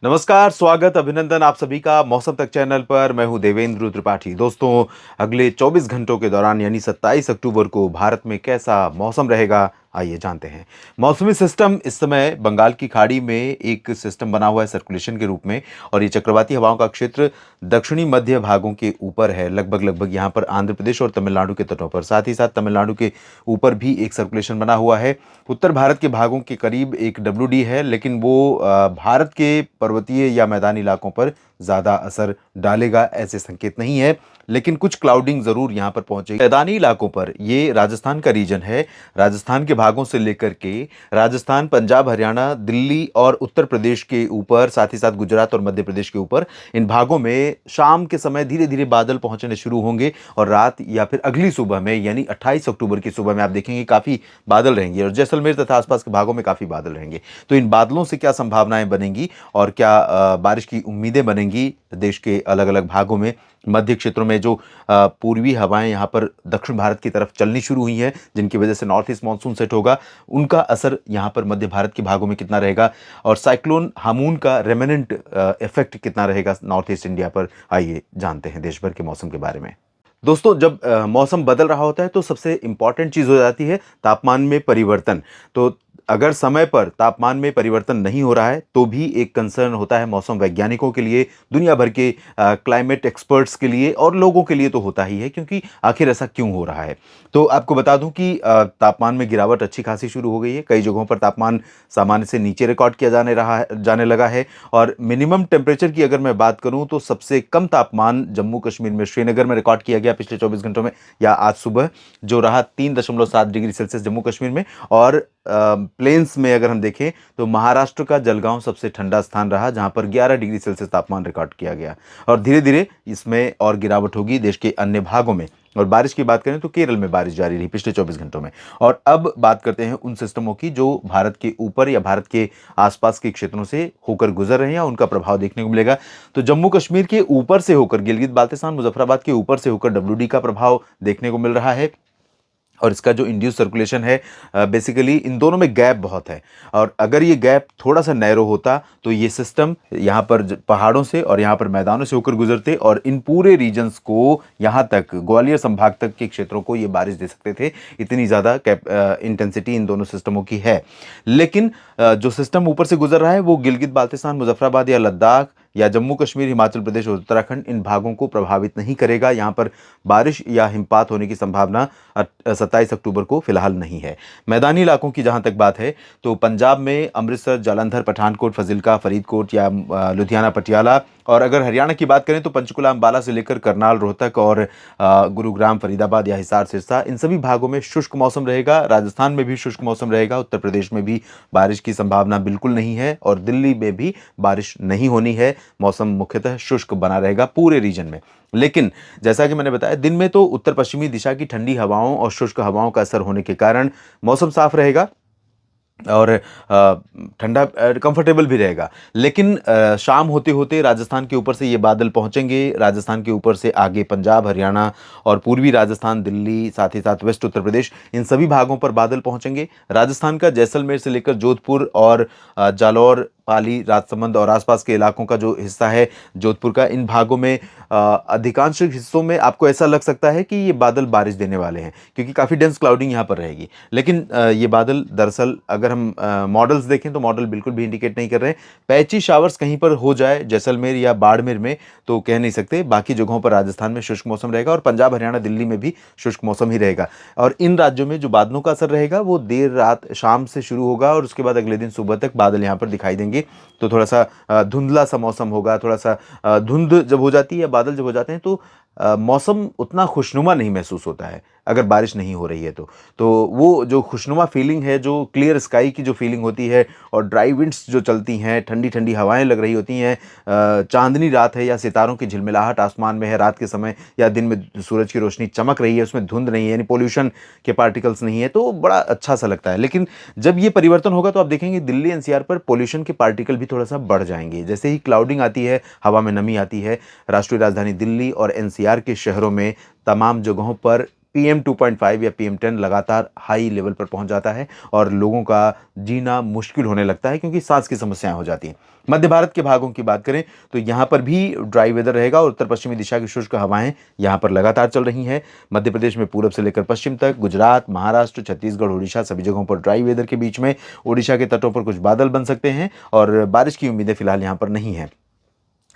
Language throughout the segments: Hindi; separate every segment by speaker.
Speaker 1: नमस्कार, स्वागत, अभिनंदन आप सभी का मौसम तक चैनल पर। मैं हूं देवेंद्र त्रिपाठी। दोस्तों, अगले 24 घंटों के दौरान यानी 27 अक्टूबर को भारत में कैसा मौसम रहेगा, आइए जानते हैं। मौसमी सिस्टम इस समय बंगाल की खाड़ी में एक सिस्टम बना हुआ है सर्कुलेशन के रूप में, और ये चक्रवाती हवाओं का क्षेत्र दक्षिणी मध्य भागों के ऊपर है। लगभग लगभग यहाँ पर आंध्र प्रदेश और तमिलनाडु के तटों पर, साथ ही साथ तमिलनाडु के ऊपर भी एक सर्कुलेशन बना हुआ है। उत्तर भारत के भागों के करीब एक डब्ल्यू है, लेकिन वो भारत के पर्वतीय या मैदानी इलाकों पर ज़्यादा असर डालेगा ऐसे संकेत नहीं है। लेकिन कुछ क्लाउडिंग ज़रूर यहाँ पर पहुंचेगी मैदानी इलाकों पर। ये राजस्थान का रीजन है। राजस्थान के भागों से लेकर के राजस्थान, पंजाब, हरियाणा, दिल्ली और उत्तर प्रदेश के ऊपर, साथ ही साथ गुजरात और मध्य प्रदेश के ऊपर, इन भागों में शाम के समय धीरे धीरे बादल पहुंचने शुरू होंगे। और रात या फिर अगली सुबह में यानी 28 अक्टूबर की सुबह में आप देखेंगे काफ़ी बादल रहेंगे, और जैसलमेर तथा आसपास के भागों में काफ़ी बादल रहेंगे। तो इन बादलों से क्या संभावनाएं बनेंगी और क्या बारिश की उम्मीदें बनेंगी देश के अलग अलग भागों में। मध्य क्षेत्रों में जो पूर्वी हवाएं यहाँ पर दक्षिण भारत की तरफ चलनी शुरू हुई हैं, जिनकी वजह से नॉर्थ ईस्ट मानसून सेट होगा, उनका असर यहाँ पर मध्य भारत के भागों में कितना रहेगा, और साइक्लोन हामून का रेमिनेंट इफेक्ट कितना रहेगा नॉर्थ ईस्ट इंडिया पर, आइए जानते हैं देश भर के मौसम के बारे में। दोस्तों, जब मौसम बदल रहा होता है तो सबसे इंपॉर्टेंट चीज़ हो जाती है तापमान में परिवर्तन। तो अगर समय पर तापमान में परिवर्तन नहीं हो रहा है तो भी एक कंसर्न होता है मौसम वैज्ञानिकों के लिए, दुनिया भर के क्लाइमेट एक्सपर्ट्स के लिए, और लोगों के लिए तो होता ही है, क्योंकि आखिर ऐसा क्यों हो रहा है। तो आपको बता दूं कि तापमान में गिरावट अच्छी खासी शुरू हो गई है। कई जगहों पर तापमान सामान्य से नीचे रिकॉर्ड किया जाने लगा है। और मिनिमम टेम्परेचर की अगर मैं बात करूं तो सबसे कम तापमान जम्मू कश्मीर में श्रीनगर में रिकॉर्ड किया गया पिछले 24 घंटों में, या आज सुबह, जो रहा 3.7 डिग्री सेल्सियस जम्मू कश्मीर में। और प्लेन्स में अगर हम देखें तो महाराष्ट्र का जलगांव सबसे ठंडा स्थान रहा, जहां पर 11 डिग्री सेल्सियस तापमान रिकॉर्ड किया गया। और धीरे धीरे इसमें और गिरावट होगी देश के अन्य भागों में। और बारिश की बात करें तो केरल में बारिश जारी रही पिछले 24 घंटों में। और अब बात करते हैं उन सिस्टमों की जो भारत के ऊपर या भारत के आसपास के क्षेत्रों से होकर गुजर रहे हैं, उनका प्रभाव देखने को मिलेगा। तो जम्मू कश्मीर के ऊपर से होकर, गिलगित बाल्टिस्तान, मुजफ्फराबाद के ऊपर से होकर डब्ल्यू का प्रभाव देखने को मिल रहा है। और इसका जो इंड्यूस सर्कुलेशन है, बेसिकली इन दोनों में गैप बहुत है। और अगर ये गैप थोड़ा सा नैरो होता तो ये सिस्टम यहाँ पर पहाड़ों से और यहाँ पर मैदानों से होकर गुजरते, और इन पूरे रीजन्स को, यहाँ तक ग्वालियर संभाग तक के क्षेत्रों को ये बारिश दे सकते थे। इतनी ज़्यादा इंटेंसिटी इन दोनों सिस्टमों की है। लेकिन जो सिस्टम ऊपर से गुजर रहा है वो गिलगित बाल्टिस्तान, मुजफ्फराबाद या लद्दाख या जम्मू कश्मीर, हिमाचल प्रदेश और उत्तराखंड, इन भागों को प्रभावित नहीं करेगा। यहाँ पर बारिश या हिमपात होने की संभावना 27 अक्टूबर को फिलहाल नहीं है। मैदानी इलाकों की जहां तक बात है तो पंजाब में अमृतसर, जालंधर, पठानकोट, फजिल्का, फरीदकोट या लुधियाना, पटियाला, और अगर हरियाणा की बात करें तो पंचकुला, अंबाला से लेकर करनाल, रोहतक और गुरुग्राम, फरीदाबाद या हिसार, सिरसा, इन सभी भागों में शुष्क मौसम रहेगा। राजस्थान में भी शुष्क मौसम रहेगा। उत्तर प्रदेश में भी बारिश की संभावना बिल्कुल नहीं है, और दिल्ली में भी बारिश नहीं होनी है। मौसम मुख्यतः शुष्क बना रहेगा पूरे रीजन में। लेकिन जैसा कि मैंने बताया, दिन में तो उत्तर पश्चिमी दिशा की ठंडी हवाओं और शुष्क हवाओं का असर होने के कारण मौसम साफ रहेगा और ठंडा, कंफर्टेबल भी रहेगा। लेकिन शाम होते होते राजस्थान के ऊपर से ये बादल पहुंचेंगे। राजस्थान के ऊपर से आगे पंजाब, हरियाणा और पूर्वी राजस्थान, दिल्ली, साथ ही साथ वेस्ट उत्तर प्रदेश, इन सभी भागों पर बादल पहुंचेंगे। राजस्थान का जैसलमेर से लेकर जोधपुर और जालौर, पाली, राजसमंद और आसपास के इलाकों का जो हिस्सा है जोधपुर का, इन भागों में अधिकांश हिस्सों में आपको ऐसा लग सकता है कि ये बादल बारिश देने वाले हैं, क्योंकि काफ़ी डेंस क्लाउडिंग यहाँ पर रहेगी। लेकिन ये बादल दरअसल, अगर हम मॉडल्स देखें तो मॉडल बिल्कुल भी इंडिकेट नहीं कर रहे हैं। पैची शावर्स कहीं पर हो जाए जैसलमेर या बाड़मेर में तो कह नहीं सकते। बाकी जगहों पर राजस्थान में शुष्क मौसम रहेगा, और पंजाब, हरियाणा, दिल्ली में भी शुष्क मौसम ही रहेगा। और इन राज्यों में जो बादलों का असर रहेगा वो देर रात, शाम से शुरू होगा, और उसके बाद अगले दिन सुबह तक बादल यहाँ पर दिखाई देंगे। तो थोड़ा सा धुंधला सा मौसम होगा। थोड़ा सा धुंध जब हो जाती है या बादल जब हो जाते हैं तो मौसम उतना खुशनुमा नहीं महसूस होता है अगर बारिश नहीं हो रही है तो वो जो खुशनुमा फीलिंग है, जो क्लियर स्काई की जो फीलिंग होती है, और ड्राई विंड्स जो चलती हैं, ठंडी ठंडी हवाएं लग रही होती हैं, चांदनी रात है या सितारों की झिलमिलाहट आसमान में है रात के समय, या दिन में सूरज की रोशनी चमक रही है, उसमें धुंध नहीं है, यानी पोल्यूशन के पार्टिकल्स नहीं है, तो बड़ा अच्छा सा लगता है। लेकिन जब ये परिवर्तन होगा तो आप देखेंगे दिल्ली एनसीआर पर पोल्यूशन के पार्टिकल भी थोड़ा सा बढ़ जाएंगे। जैसे ही क्लाउडिंग आती है, हवा में नमी आती है, राष्ट्रीय राजधानी दिल्ली और एनसीआर के शहरों में तमाम जगहों पर PM 2.5 या PM10 लगातार हाई लेवल पर पहुंच जाता है और लोगों का जीना मुश्किल होने लगता है क्योंकि सांस की समस्याएं हो जाती हैं। मध्य भारत के भागों की बात करें तो यहाँ पर भी ड्राई वेदर रहेगा और उत्तर पश्चिमी दिशा की शुष्क हवाएं यहाँ पर लगातार चल रही हैं। मध्य प्रदेश में पूरब से लेकर पश्चिम तक, गुजरात, महाराष्ट्र, छत्तीसगढ़, उड़ीसा सभी जगहों पर ड्राई वेदर के बीच में ओडिशा के तटों पर कुछ बादल बन सकते हैं और बारिश की उम्मीदें फिलहाल यहाँ पर नहीं है।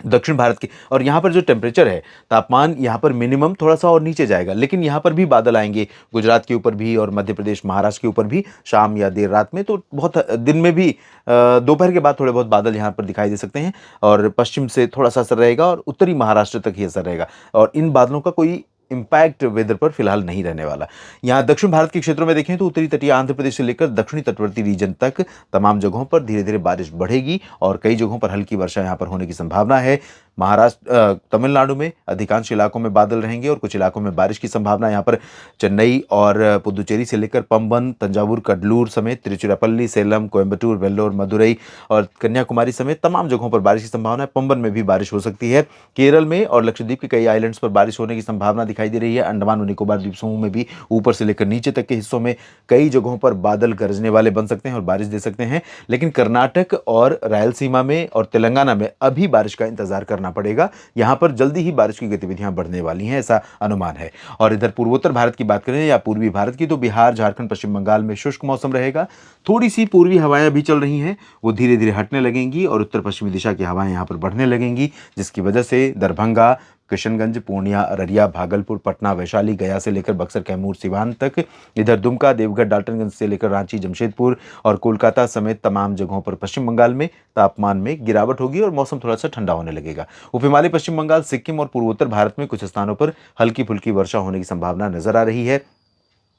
Speaker 1: दक्षिण भारत की और यहाँ पर जो टेम्परेचर है, तापमान यहाँ पर मिनिमम थोड़ा सा और नीचे जाएगा, लेकिन यहाँ पर भी बादल आएंगे गुजरात के ऊपर भी और मध्य प्रदेश महाराष्ट्र के ऊपर भी शाम या देर रात में। तो बहुत दिन में भी दोपहर के बाद थोड़े बहुत बादल यहाँ पर दिखाई दे सकते हैं और पश्चिम से थोड़ा सा असर रहेगा और उत्तरी महाराष्ट्र तक ही असर रहेगा और इन बादलों का कोई इम्पैक्ट वेदर पर फिलहाल नहीं रहने वाला। यहाँ दक्षिण भारत के क्षेत्रों में देखें तो उत्तरी तटीय आंध्र प्रदेश से लेकर दक्षिणी तटवर्ती रीजन तक तमाम जगहों पर धीरे धीरे बारिश बढ़ेगी और कई जगहों पर हल्की वर्षा यहाँ पर होने की संभावना है। महाराष्ट्र तमिलनाडु में अधिकांश इलाकों में बादल रहेंगे और कुछ इलाकों में बारिश की संभावना। यहाँ पर चेन्नई और पुदुचेरी से लेकर पंबन, तंजावुर, कडलूर समेत तिरुचिरापल्ली, सेलम, कोयम्बटूर, वेल्लोर, मदुरई और कन्याकुमारी समेत तमाम जगहों पर बारिश की संभावना है। पंबन में भी बारिश हो सकती है। केरल में और लक्षद्वीप के कई आइलैंड्स पर बारिश होने की संभावना दिखाई दे रही है। अंडमान और निकोबार द्वीप समूह में भी ऊपर से लेकर नीचे तक के हिस्सों में कई जगहों पर बादल गरजने वाले बन सकते हैं और बारिश दे सकते हैं। लेकिन कर्नाटक और रायलसीमा में और तेलंगाना में अभी बारिश का इंतजार करना पड़ेगा। यहाँ पर जल्दी ही बारिश की गतिविधियां बढ़ने वाली हैं, ऐसा अनुमान है। और इधर पूर्वोत्तर भारत की बात करें या पूर्वी भारत की, तो बिहार, झारखंड, पश्चिम बंगाल में शुष्क मौसम रहेगा। थोड़ी सी पूर्वी हवाएं अभी चल रही हैं, वो धीरे धीरे हटने लगेंगी और उत्तर पश्चिमी दिशा की हवाएं यहाँ पर बढ़ने लगेंगी, जिसकी वजह से दरभंगा, किशनगंज, पूर्णिया, अररिया, भागलपुर, पटना, वैशाली, गया से लेकर बक्सर, कैमूर, सिवान तक, इधर दुमका, देवघर, डाल्टनगंज से लेकर रांची, जमशेदपुर और कोलकाता समेत तमाम जगहों पर पश्चिम बंगाल में तापमान में गिरावट होगी और मौसम थोड़ा सा ठंडा होने लगेगा। उप हिमालय पश्चिम बंगाल, सिक्किम और पूर्वोत्तर भारत में कुछ स्थानों पर हल्की फुल्की वर्षा होने की संभावना नजर आ रही है।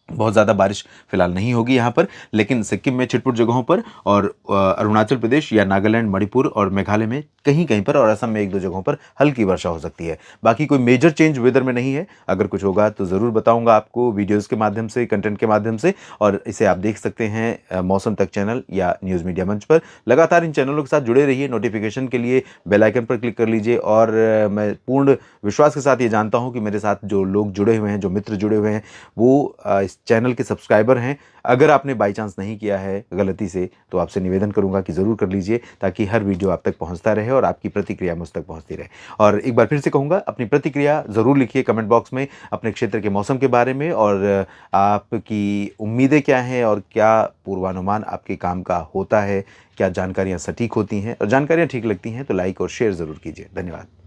Speaker 1: बहुत ज़्यादा बारिश फिलहाल नहीं होगी यहाँ पर, लेकिन सिक्किम में छिटपुट जगहों पर और अरुणाचल प्रदेश या नागालैंड, मणिपुर और मेघालय में कहीं कहीं पर और असम में एक दो जगहों पर हल्की वर्षा हो सकती है। बाकी कोई मेजर चेंज वेदर में नहीं है। अगर कुछ होगा तो ज़रूर बताऊंगा आपको वीडियोज़ के माध्यम से, कंटेंट के माध्यम से, और इसे आप देख सकते हैं मौसम तक चैनल या न्यूज़ मीडिया मंच पर। लगातार इन चैनलों के साथ जुड़े रहिए। नोटिफिकेशन के लिए बेल आइकन पर क्लिक कर लीजिए और मैं पूर्ण विश्वास के साथ ये जानता हूँ कि मेरे साथ जो लोग जुड़े हुए हैं, जो मित्र जुड़े हुए हैं, वो इस चैनल के सब्सक्राइबर हैं। अगर आपने बाई चांस नहीं किया है गलती से, तो आपसे निवेदन करूंगा कि ज़रूर कर लीजिए, ताकि हर वीडियो आप तक पहुंचता रहे और आपकी प्रतिक्रिया मुझ तक पहुंचती रहे। और एक बार फिर से कहूंगा, अपनी प्रतिक्रिया ज़रूर लिखिए कमेंट बॉक्स में अपने क्षेत्र के मौसम के बारे में, और आपकी उम्मीदें क्या हैं और क्या पूर्वानुमान आपके काम का होता है, क्या जानकारियाँ सटीक होती हैं और जानकारियाँ ठीक लगती हैं तो लाइक और शेयर ज़रूर कीजिए। धन्यवाद।